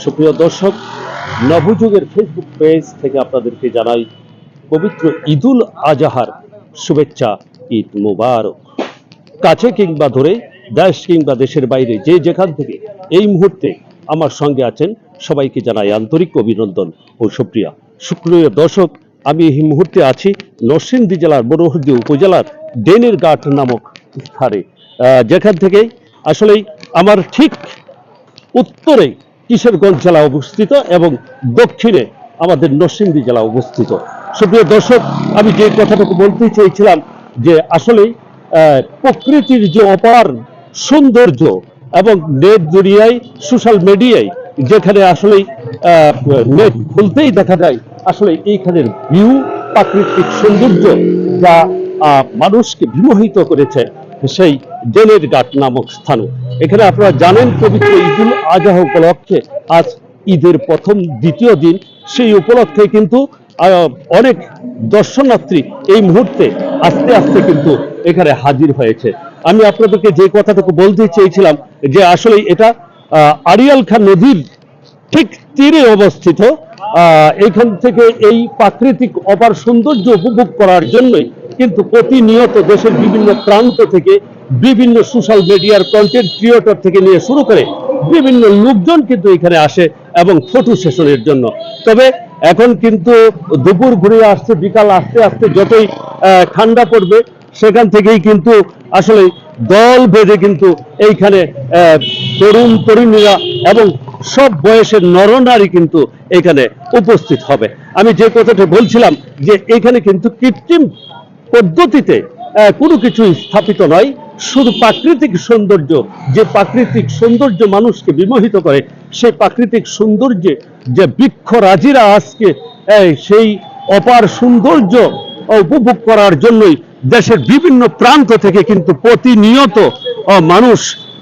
সুপ্রিয় দর্শক, নবযুগের Facebook page থেকে আপনাদেরকে জানাই পবিত্র ঈদুল আজহার শুভেচ্ছা। ঈদ মুবারক। কাছে কিংবা দূরে, দেশ কিংবা দেশের বাইরে, যে যেখান থেকে এই মুহূর্তে আমার সঙ্গে আছেন সবাইকে জানাই আন্তরিক অভিনন্দন ও সুপ্রিয়া। সুপ্রিয় দর্শক, আমি এই মুহূর্তে আছি নরসিংদী জেলার বনহরদী উপজেলার ডেনের ঘাট নামক স্থানে, যেখান থেকে আসলেই আমার ঠিক উত্তরে কিশোরগঞ্জ জেলা অবস্থিত এবং দক্ষিণে আমাদের নরসিংদী জেলা অবস্থিত। সুপ্রিয় দর্শক, আমি যে কথাটুকু বলতে চেয়েছিলাম যে আসলে প্রকৃতির যে অপার সৌন্দর্য এবং নেট দুনিয়ায়, সোশ্যাল মিডিয়ায় যেখানে আসলেই নেট খুলতেই দেখা যায় আসলে এইখানের ভিউ, প্রাকৃতিক সৌন্দর্য যা মানুষকে বিমোহিত করেছে সেই ডেনের ঘাট নামক স্থানে। এখানে আপনারা জানেন পবিত্র ঈদুল আজহা উপলক্ষে আজ ঈদের প্রথম দ্বিতীয় দিন, সেই উপলক্ষে কিন্তু অনেক দর্শনার্থী এই মুহূর্তে আস্তে আস্তে কিন্তু এখানে হাজির হয়েছে। আমি আপনাদেরকে যে কথাটুকু বলতে চেয়েছিলাম যে আসলে এটা আড়িয়াল খাঁ নদীর ঠিক তীরে অবস্থিত। এইখান থেকে এই প্রাকৃতিক অপার সৌন্দর্য উপভোগ করার জন্যই কিন্তু প্রতিনিয়ত দেশের বিভিন্ন প্রান্ত থেকে বিভিন্ন সোশ্যাল মিডিয়ার কন্টেন্ট ক্রিয়েটর থেকে নিয়ে শুরু করে বিভিন্ন লোকজন কিন্তু এখানে আসে এবং ফটো সেশনের জন্য। তবে এখন কিন্তু দুপুর ঘুরে আসছে, বিকাল আস্তে আস্তে যতই ঠান্ডা পড়বে সেখান থেকেই কিন্তু আসলে দল বেঁধে কিন্তু এইখানে তরুণ তরুণীরা এবং সব বয়সের নরনারী কিন্তু এখানে উপস্থিত হবে। আমি যে কথাটা বলছিলাম যে এখানে কিন্তু কৃত্রিম পদ্ধতিতে কোনো কিছু স্থাপিত নয়, শুধু প্রাকৃতিক সৌন্দর্য, যে প্রাকৃতিক সৌন্দর্য মানুষকে বিমোহিত করে সেই প্রাকৃতিক সৌন্দর্যে যে বৃক্ষরাজিরা আজকে সেই অপার সৌন্দর্য উপভোগ করার জন্যই দেশের বিভিন্ন প্রান্ত থেকে কিন্তু প্রতিনিয়ত মানুষ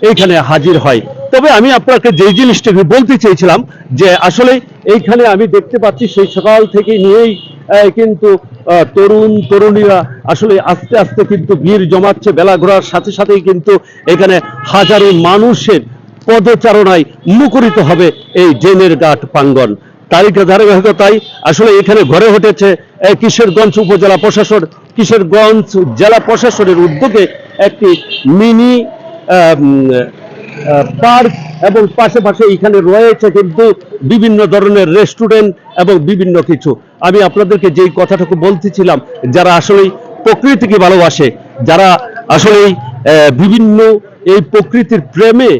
এইখানে হাজির হয়। তবে আমি আপনাকে যে জিনিসটাকে বলতে চেয়েছিলাম যে আসলে এইখানে আমি দেখতে পাচ্ছি সেই সকাল থেকে নিয়েই কিন্তু তরুণ তরুণীরা আসলে আস্তে আস্তে কিন্তু ভিড় জমাচ্ছে। বেলা ঘোরার সাথে সাথেই কিন্তু এখানে হাজারো মানুষের পদচারণায় মুখরিত হবে এই ডেনের ঘাট প্রাঙ্গণ। তারই ধারাবাহিকতায় আসলে এখানে গড়ে উঠেছে কিশোরগঞ্জ উপজেলা প্রশাসন, কিশোরগঞ্জ জেলা প্রশাসনের উদ্যোগে একটি মিনি পার্ক এবং পাশাপাশি এখানে রয়েছে কিন্তু বিভিন্ন ধরনের রেস্টুরেন্ট এবং বিভিন্ন কিছু। আমি আপনাদেরকে যেই কথাটুকু বলতেছিলাম, যারা আসলেই প্রকৃতিকে ভালোবাসে, যারা আসলেই বিভিন্ন এই প্রকৃতির প্রেমে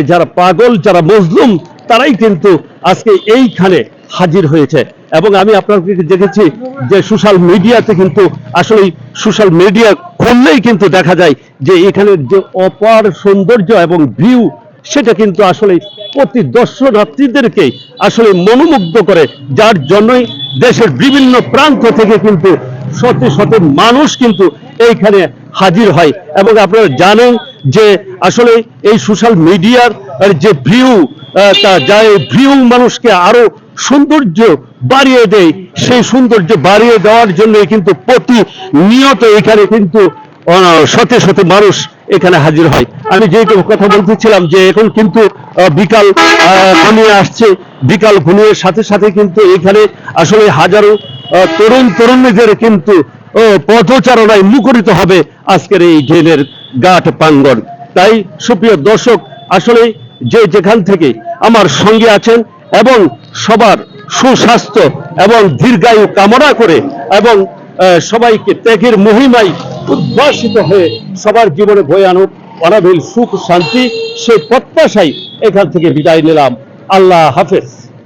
যারা পাগল, যারা মজলুম, তারাই কিন্তু আজকে এইখানে হাজির হয়েছে। এবং আমি আপনাদেরকে দেখেছি যে সোশ্যাল মিডিয়াতে কিন্তু আসলে সোশ্যাল মিডিয়া খুললেই কিন্তু দেখা যায় যে এখানের যে অপার সৌন্দর্য এবং ভিউ, সেটা কিন্তু আসলে প্রতি দর্শনার্থীদেরকে আসলে মনোমুগ্ধ করে, যার জন্যই দেশের বিভিন্ন প্রান্ত থেকে কিন্তু শত শত মানুষ কিন্তু এইখানে হাজির হয়। এবং আপনারা জানেন যে আসলে এই সোশ্যাল মিডিয়ার যে ভিউ, যা ভিউ মানুষকে আরো সৌন্দর্য বাড়িয়ে দেয়, সেই সৌন্দর্য বাড়িয়ে দেওয়ার জন্য কিন্তু প্রতিনিয়ত এখানে কিন্তু শত শত মানুষ এখানে হাজির হয়। আমি যে কথা বলতেছিলাম যে এখন কিন্তু বিকাল ঘনিয়ে আসছে, বিকাল ঘনিয়ে সাথে সাথে কিন্তু এখানে আসলে হাজারো তরুণ তরুণীদের কিন্তু পথচারণায় মুখরিত হবে আজকের এই ডেনের ঘাট প্রাঙ্গণ। তাই সুপ্রিয় দর্শক, আসলে যে যেখান থেকে আমার সঙ্গে আছেন এবং সবার সুস্বাস্থ্য এবং দীর্ঘায়ু কামনা করে এবং সবাইকে ত্যাগের মহিমায় উদ্ভাসিত হয়ে সবার জীবনে বয়ে আনুক অনাবিল সুখ শান্তি, সেই প্রত্যাশাই এখান থেকে বিদায় নিলাম। আল্লাহ হাফেজ।